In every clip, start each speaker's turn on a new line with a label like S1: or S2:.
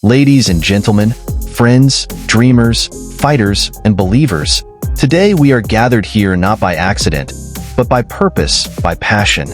S1: Ladies and gentlemen, friends, dreamers, fighters, and believers, today we are gathered here not by accident, but by purpose, by passion,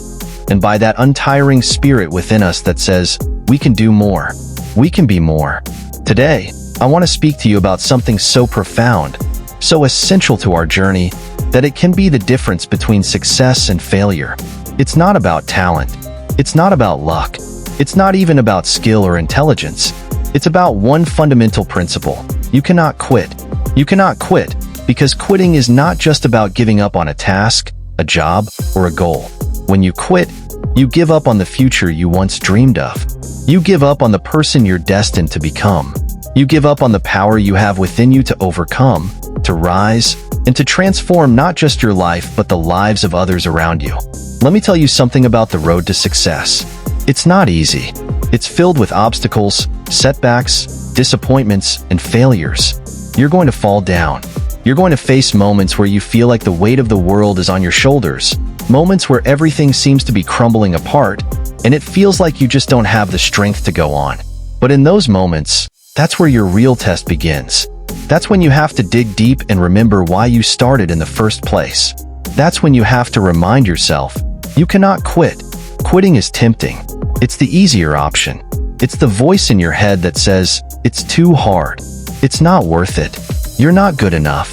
S1: and by that untiring spirit within us that says, we can do more, we can be more. Today, I want to speak to you about something so profound, so essential to our journey, that it can be the difference between success and failure. It's not about talent. It's not about luck. It's not even about skill or intelligence. It's about one fundamental principle. You cannot quit. You cannot quit because quitting is not just about giving up on a task, a job, or a goal. When you quit, you give up on the future you once dreamed of. You give up on the person you're destined to become. You give up on the power you have within you to overcome, to rise, and to transform not just your life but the lives of others around you. Let me tell you something about the road to success. It's not easy. It's filled with obstacles, setbacks, disappointments, and failures. You're going to fall down. You're going to face moments where you feel like the weight of the world is on your shoulders, moments where everything seems to be crumbling apart, and it feels like you just don't have the strength to go on. But in those moments, that's where your real test begins. That's when you have to dig deep and remember why you started in the first place. That's when you have to remind yourself, you cannot quit. Quitting is tempting. It's the easier option. It's the voice in your head that says, it's too hard. It's not worth it. You're not good enough.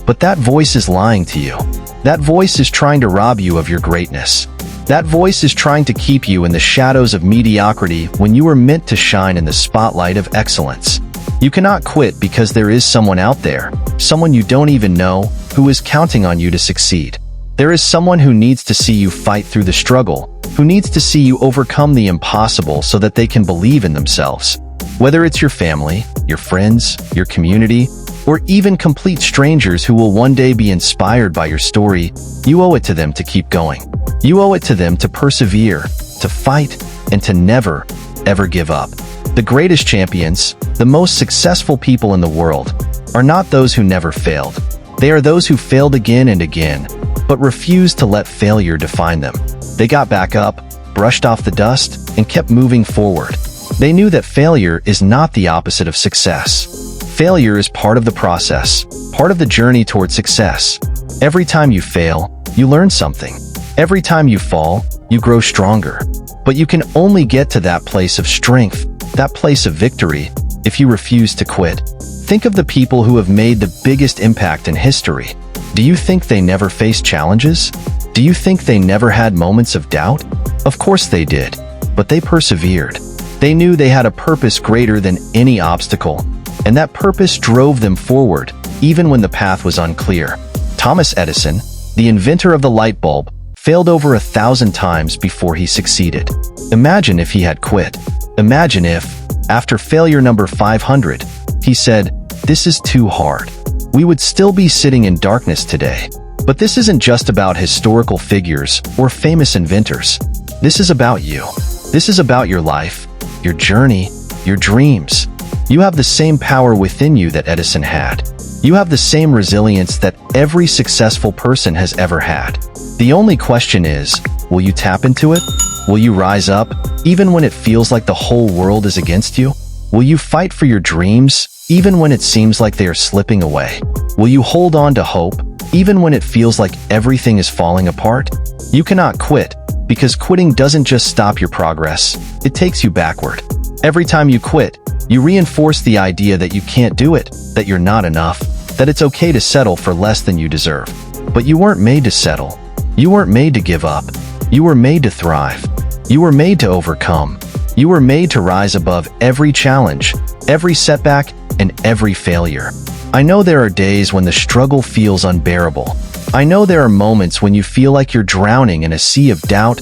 S1: But that voice is lying to you. That voice is trying to rob you of your greatness. That voice is trying to keep you in the shadows of mediocrity when you were meant to shine in the spotlight of excellence. You cannot quit because there is someone out there, someone you don't even know, who is counting on you to succeed. There is someone who needs to see you fight through the struggle, who needs to see you overcome the impossible so that they can believe in themselves. Whether it's your family, your friends, your community, or even complete strangers who will one day be inspired by your story, you owe it to them to keep going. You owe it to them to persevere, to fight, and to never, ever give up. The greatest champions, the most successful people in the world, are not those who never failed. They are those who failed again and again, but refused to let failure define them. They got back up, brushed off the dust, and kept moving forward. They knew that failure is not the opposite of success. Failure is part of the process, part of the journey toward success. Every time you fail, you learn something. Every time you fall, you grow stronger. But you can only get to that place of strength, that place of victory, if you refuse to quit. Think of the people who have made the biggest impact in history. Do you think they never faced challenges? Do you think they never had moments of doubt? Of course they did, but they persevered. They knew they had a purpose greater than any obstacle, and that purpose drove them forward, even when the path was unclear. Thomas Edison, the inventor of the light bulb, failed over 1,000 times before he succeeded. Imagine if he had quit. Imagine if, after failure number 500, he said, "This is too hard." We would still be sitting in darkness today. But this isn't just about historical figures or famous inventors. This is about you. This is about your life, your journey, your dreams. You have the same power within you that Edison had. You have the same resilience that every successful person has ever had. The only question is, will you tap into it? Will you rise up, even when it feels like the whole world is against you? Will you fight for your dreams, even when it seems like they are slipping away? Will you hold on to hope, even when it feels like everything is falling apart? You cannot quit, because quitting doesn't just stop your progress, it takes you backward. Every time you quit, you reinforce the idea that you can't do it, that you're not enough, that it's okay to settle for less than you deserve. But you weren't made to settle. You weren't made to give up. You were made to thrive. You were made to overcome. You were made to rise above every challenge, every setback, and every failure. I know there are days when the struggle feels unbearable. I know there are moments when you feel like you're drowning in a sea of doubt,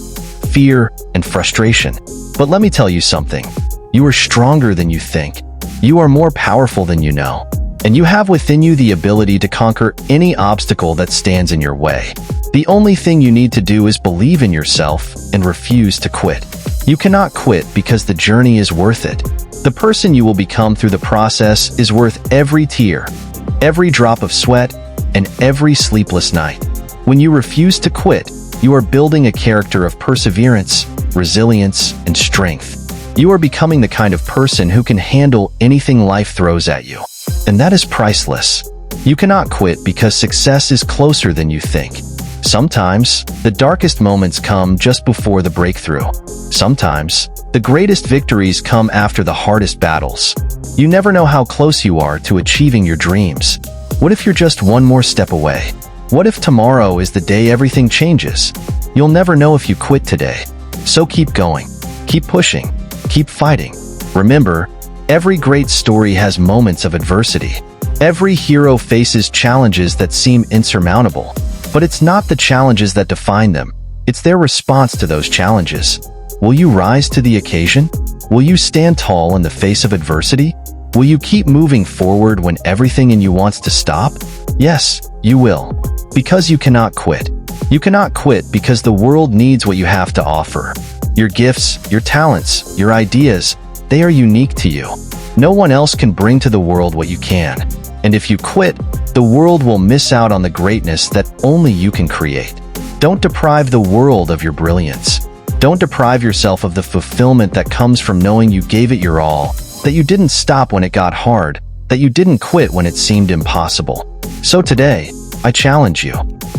S1: fear, and frustration. But let me tell you something. You are stronger than you think. You are more powerful than you know. And you have within you the ability to conquer any obstacle that stands in your way. The only thing you need to do is believe in yourself and refuse to quit. You cannot quit because the journey is worth it. The person you will become through the process is worth every tear, every drop of sweat, and every sleepless night. When you refuse to quit, you are building a character of perseverance, resilience, and strength. You are becoming the kind of person who can handle anything life throws at you. And that is priceless. You cannot quit because success is closer than you think. Sometimes, the darkest moments come just before the breakthrough. Sometimes, the greatest victories come after the hardest battles. You never know how close you are to achieving your dreams. What if you're just one more step away? What if tomorrow is the day everything changes? You'll never know if you quit today. So keep going. Keep pushing. Keep fighting. Remember, every great story has moments of adversity. Every hero faces challenges that seem insurmountable. But it's not the challenges that define them. It's their response to those challenges. Will you rise to the occasion? Will you stand tall in the face of adversity? Will you keep moving forward when everything in you wants to stop? Yes, you will. Because you cannot quit. You cannot quit because the world needs what you have to offer. Your gifts, your talents, your ideas, they are unique to you. No one else can bring to the world what you can. And if you quit, the world will miss out on the greatness that only you can create. Don't deprive the world of your brilliance. Don't deprive yourself of the fulfillment that comes from knowing you gave it your all, that you didn't stop when it got hard, that you didn't quit when it seemed impossible. So today, I challenge you.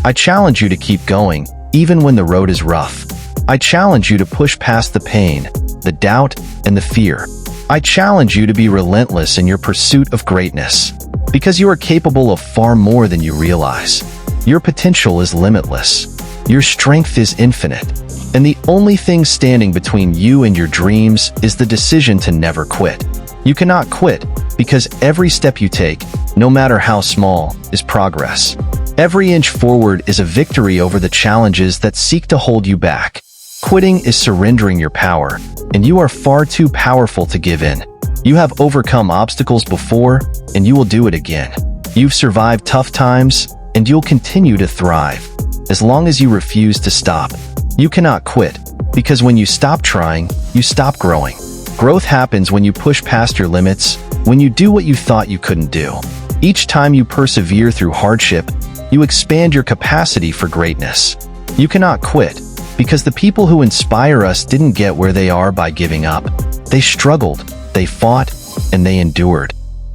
S1: I challenge you to keep going, even when the road is rough. I challenge you to push past the pain, the doubt, and the fear. I challenge you to be relentless in your pursuit of greatness, because you are capable of far more than you realize. Your potential is limitless. Your strength is infinite. And the only thing standing between you and your dreams is the decision to never quit. You cannot quit because every step you take, no matter how small, is progress. Every inch forward is a victory over the challenges that seek to hold you back. Quitting is surrendering your power, and you are far too powerful to give in. You have overcome obstacles before, and you will do it again. You've survived tough times, and you'll continue to thrive. As long as you refuse to stop, you cannot quit, because when you stop trying, you stop growing. Growth happens when you push past your limits, when you do what you thought you couldn't do. Each time you persevere through hardship, you expand your capacity for greatness. You cannot quit, because the people who inspire us didn't get where they are by giving up. They struggled, they fought, and they endured.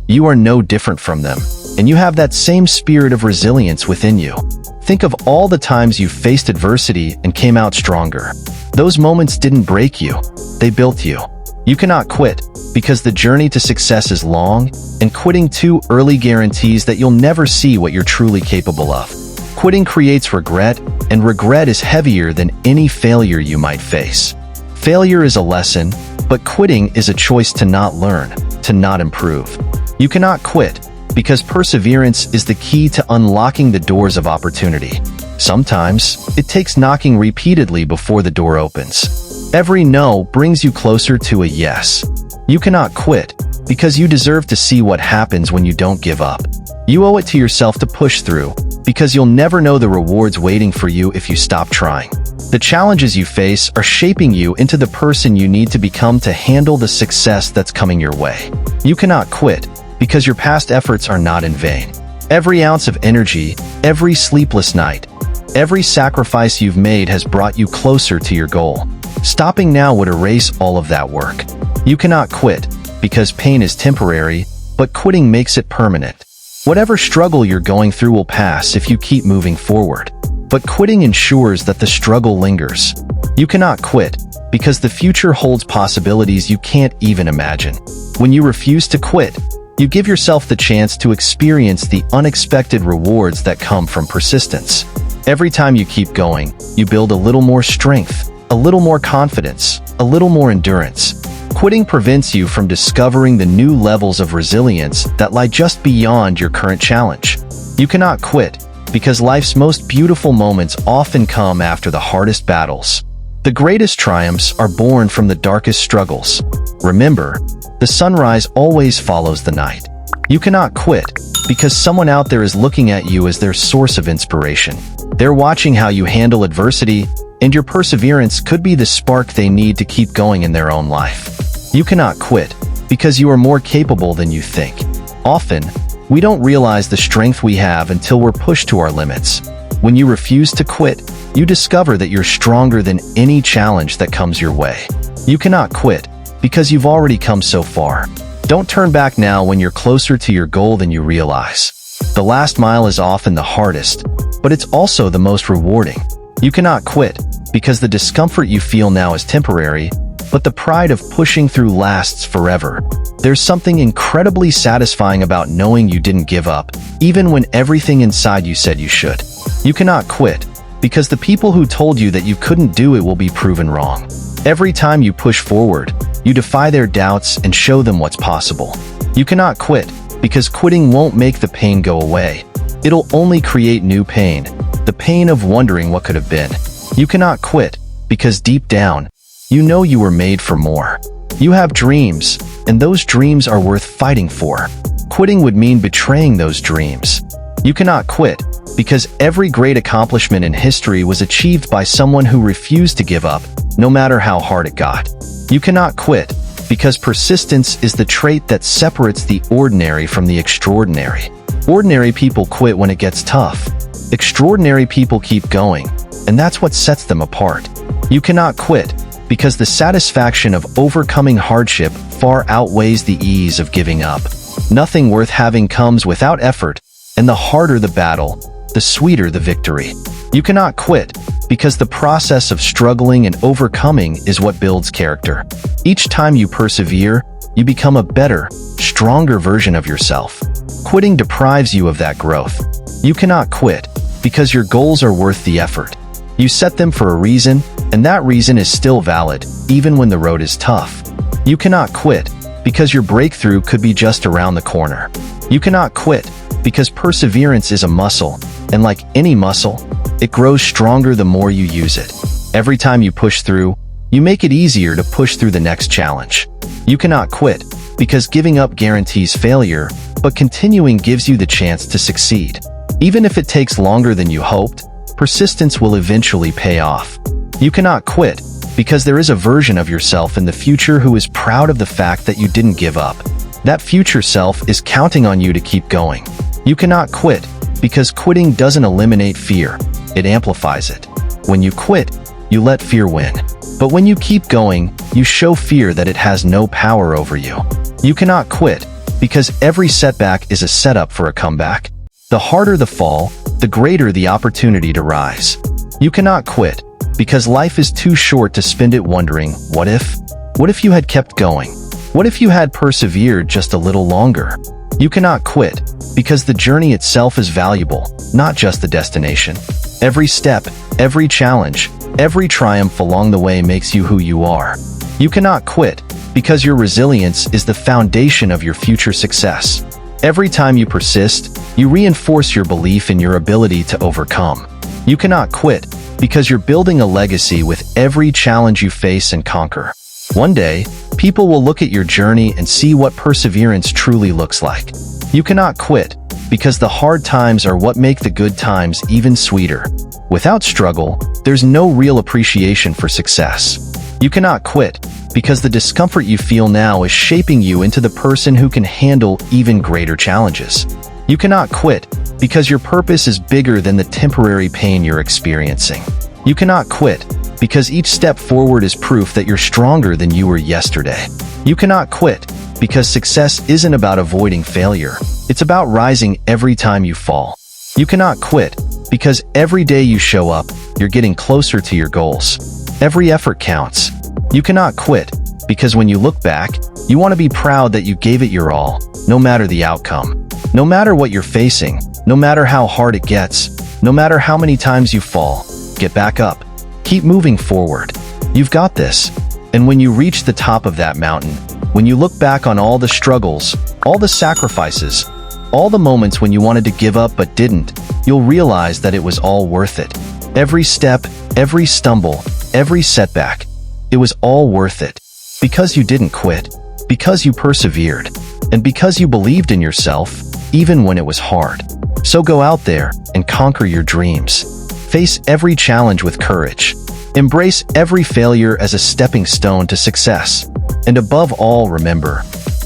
S1: You are no different from them, and you have that same spirit of resilience within you. Think of all the times you faced adversity and came out stronger. Those moments didn't break you, they built you. You cannot quit, because the journey to success is long, and quitting too early guarantees that you'll never see what you're truly capable of. Quitting creates regret, and regret is heavier than any failure you might face. Failure is a lesson, but quitting is a choice to not learn, to not improve. You cannot quit, because perseverance is the key to unlocking the doors of opportunity. Sometimes, it takes knocking repeatedly before the door opens. Every no brings you closer to a yes. You cannot quit, because you deserve to see what happens when you don't give up. You owe it to yourself to push through, because you'll never know the rewards waiting for you if you stop trying. The challenges you face are shaping you into the person you need to become to handle the success that's coming your way. You cannot quit, because your past efforts are not in vain. Every ounce of energy, every sleepless night, every sacrifice you've made has brought you closer to your goal. Stopping now would erase all of that work. You cannot quit, because pain is temporary, but quitting makes it permanent. Whatever struggle you're going through will pass if you keep moving forward. But quitting ensures that the struggle lingers. You cannot quit, because the future holds possibilities you can't even imagine. When you refuse to quit, you give yourself the chance to experience the unexpected rewards that come from persistence. Every time you keep going, you build a little more strength, a little more confidence, a little more endurance. Quitting prevents you from discovering the new levels of resilience that lie just beyond your current challenge. You cannot quit, because life's most beautiful moments often come after the hardest battles. The greatest triumphs are born from the darkest struggles. Remember, the sunrise always follows the night. You cannot quit, because someone out there is looking at you as their source of inspiration. They're watching how you handle adversity, and your perseverance could be the spark they need to keep going in their own life. You cannot quit, because you are more capable than you think. Often, we don't realize the strength we have until we're pushed to our limits. When you refuse to quit, you discover that you're stronger than any challenge that comes your way. You cannot quit, Because you've already come so far. Don't turn back now when you're closer to your goal than you realize. The last mile is often the hardest, but it's also the most rewarding. You cannot quit, because the discomfort you feel now is temporary, but the pride of pushing through lasts forever. There's something incredibly satisfying about knowing you didn't give up, even when everything inside you said you should. You cannot quit, because the people who told you that you couldn't do it will be proven wrong. Every time you push forward, you defy their doubts and show them what's possible. You cannot quit, because quitting won't make the pain go away. It'll only create new pain, the pain of wondering what could have been. You cannot quit, because deep down, you know you were made for more. You have dreams, and those dreams are worth fighting for. Quitting would mean betraying those dreams. You cannot quit, because every great accomplishment in history was achieved by someone who refused to give up, no matter how hard it got. You cannot quit, because persistence is the trait that separates the ordinary from the extraordinary. Ordinary people quit when it gets tough. Extraordinary people keep going, and that's what sets them apart. You cannot quit, because the satisfaction of overcoming hardship far outweighs the ease of giving up. Nothing worth having comes without effort, and the harder the battle, the sweeter the victory. You cannot quit, because the process of struggling and overcoming is what builds character. Each time you persevere, you become a better, stronger version of yourself. Quitting deprives you of that growth. You cannot quit, because your goals are worth the effort. You set them for a reason, and that reason is still valid, even when the road is tough. You cannot quit, because your breakthrough could be just around the corner. You cannot quit, because perseverance is a muscle, and like any muscle, it grows stronger the more you use it. Every time you push through, you make it easier to push through the next challenge. You cannot quit, because giving up guarantees failure, but continuing gives you the chance to succeed. Even if it takes longer than you hoped, persistence will eventually pay off. You cannot quit, because there is a version of yourself in the future who is proud of the fact that you didn't give up. That future self is counting on you to keep going. You cannot quit, because quitting doesn't eliminate fear, it amplifies it. When you quit, you let fear win. But when you keep going, you show fear that it has no power over you. You cannot quit, because every setback is a setup for a comeback. The harder the fall, the greater the opportunity to rise. You cannot quit, because life is too short to spend it wondering, what if? What if you had kept going? What if you had persevered just a little longer? You cannot quit, because the journey itself is valuable, not just the destination. Every step, every challenge, every triumph along the way makes you who you are. You cannot quit, because your resilience is the foundation of your future success. Every time you persist, you reinforce your belief in your ability to overcome. You cannot quit, because you're building a legacy with every challenge you face and conquer. One day, people will look at your journey and see what perseverance truly looks like. You cannot quit, because the hard times are what make the good times even sweeter. Without struggle, there's no real appreciation for success. You cannot quit, because the discomfort you feel now is shaping you into the person who can handle even greater challenges. You cannot quit, because your purpose is bigger than the temporary pain you're experiencing. You cannot quit, because each step forward is proof that you're stronger than you were yesterday. You cannot quit, because success isn't about avoiding failure. It's about rising every time you fall. You cannot quit, because every day you show up, you're getting closer to your goals. Every effort counts. You cannot quit, because when you look back, you want to be proud that you gave it your all, no matter the outcome. No matter what you're facing, no matter how hard it gets, no matter how many times you fall, get back up. Keep moving forward. You've got this. And when you reach the top of that mountain, when you look back on all the struggles, all the sacrifices, all the moments when you wanted to give up but didn't, you'll realize that it was all worth it. Every step, every stumble, every setback, it was all worth it. Because you didn't quit, because you persevered, and because you believed in yourself, even when it was hard. So go out there and conquer your dreams. Face every challenge with courage. Embrace every failure as a stepping stone to success. And above all, remember,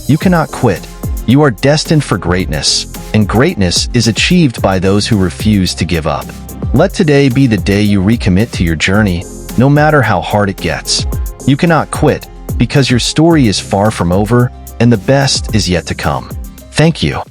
S1: you cannot quit. You are destined for greatness, and greatness is achieved by those who refuse to give up. Let today be the day you recommit to your journey, no matter how hard it gets. You cannot quit, because your story is far from over and the best is yet to come. Thank you.